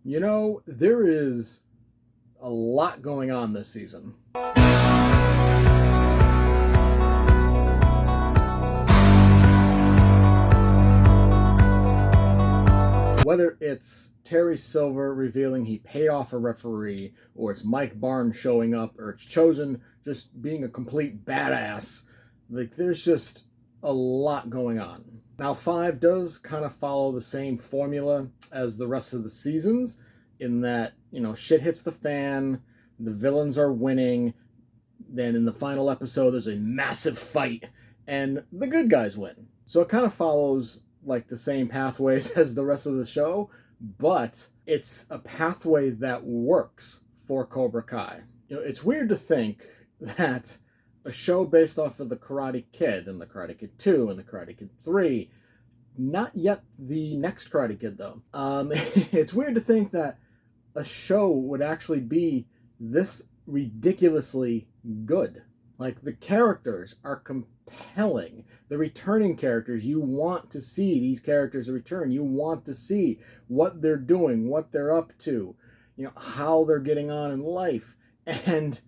You know, there is a lot going on this season. Whether it's Terry Silver revealing he paid off a referee, or it's Mike Barnes showing up, or it's Chosen just being a complete badass, like there's just a lot going on. Now, 5 does kind of follow the same formula as the rest of the seasons in that, shit hits the fan, the villains are winning, then in the final episode there's a massive fight, and the good guys win. So it kind of follows like the same pathways as the rest of the show, but it's a pathway that works for Cobra Kai. It's weird to think that a show based off of the Karate Kid and the Karate Kid 2 and the Karate Kid 3, not yet the next Karate Kid though. It's weird to think that a show would actually be this ridiculously good. Like, the characters are compelling. The returning characters, you want to see these characters return. You want to see what they're doing, what they're up to, how they're getting on in life. And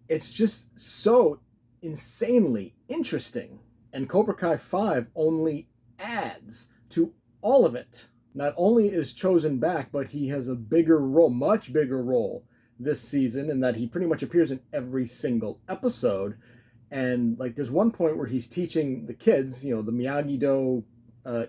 it's just so insanely interesting. And Cobra Kai 5 only adds to all of it. Not only is Chosen back, but he has a bigger role, much bigger role this season, in that he pretty much appears in every single episode. And like, there's one point where he's teaching the kids, the Miyagi-Do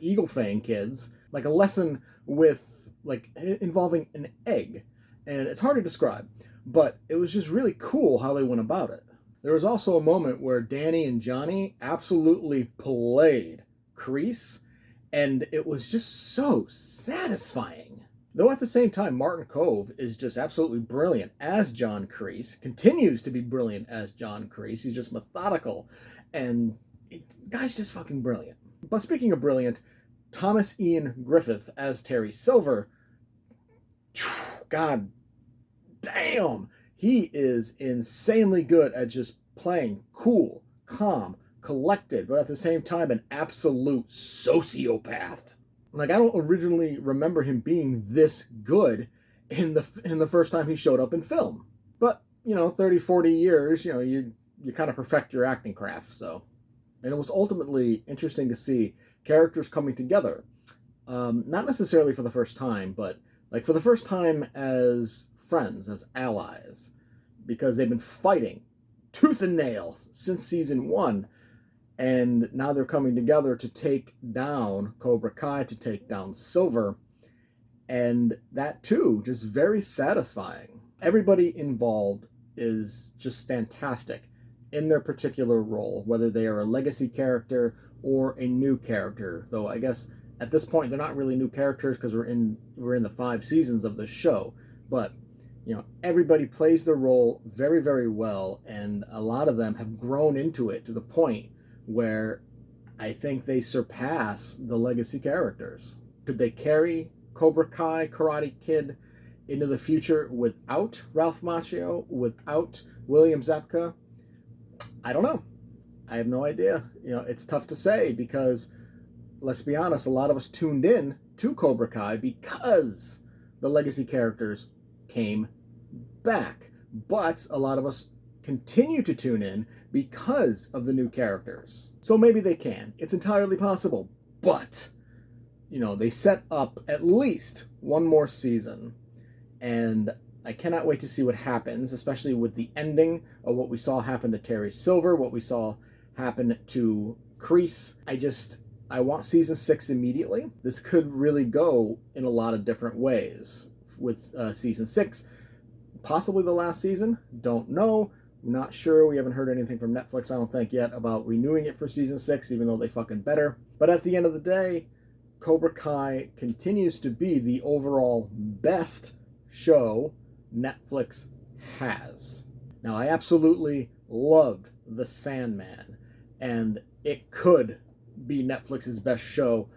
Eagle Fang kids, like a lesson with like involving an egg. And it's hard to describe, but it was just really cool how they went about it. There was also a moment where Danny and Johnny absolutely played Kreese, and it was just so satisfying. Though at the same time, Martin Kove is just absolutely brilliant as John Kreese, continues to be brilliant as John Kreese. He's just methodical, and the guy's just fucking brilliant. But speaking of brilliant, Thomas Ian Griffith as Terry Silver, god damn, he is insanely good at just playing cool, calm, collected, but at the same time an absolute sociopath. Like, I don't originally remember him being this good in the first time he showed up in film. But, 30, 40 years, you kind of perfect your acting craft, so. And it was ultimately interesting to see characters coming together. Not necessarily for the first time, but like for the first time as friends, as allies. Because they've been fighting tooth and nail since season 1. And now they're coming together to take down Cobra Kai, to take down Silver. And that too, just very satisfying. Everybody involved is just fantastic in their particular role, whether they are a legacy character or a new character. Though I guess at this point they're not really new characters because we're in the 5 seasons of the show. But everybody plays their role very, very well, and a lot of them have grown into it to the point where I think they surpass the legacy characters. Could they carry Cobra Kai, Karate Kid into the future without Ralph Macchio, without William Zabka? I don't know. I have no idea. It's tough to say because, let's be honest, a lot of us tuned in to Cobra Kai because the legacy characters came back. But a lot of us continue to tune in because of the new characters. So maybe they can. It's entirely possible. But, they set up at least one more season. And I cannot wait to see what happens, especially with the ending of what we saw happen to Terry Silver, what we saw happen to Kreese. I want season 6 immediately. This could really go in a lot of different ways. With season 6, possibly the last season, don't know. Not sure. We haven't heard anything from Netflix, I don't think, yet about renewing it for season 6, even though they fucking better. But at the end of the day, Cobra Kai continues to be the overall best show Netflix has. Now, I absolutely loved The Sandman, and it could be Netflix's best show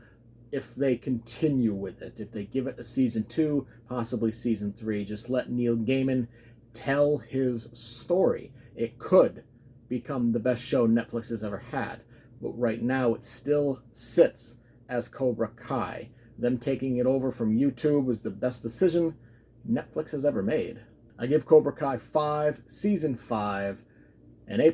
if they continue with it. If they give it a season 2, possibly season 3, just let Neil Gaiman tell his story. It could become the best show Netflix has ever had. But right now it still sits as Cobra Kai. Them taking it over from YouTube was the best decision Netflix has ever made. I give Cobra Kai 5, Season 5, an A+.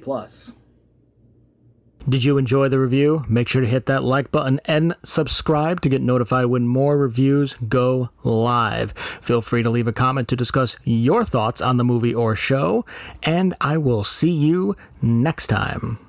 Did you enjoy the review? Make sure to hit that like button and subscribe to get notified when more reviews go live. Feel free to leave a comment to discuss your thoughts on the movie or show, and I will see you next time.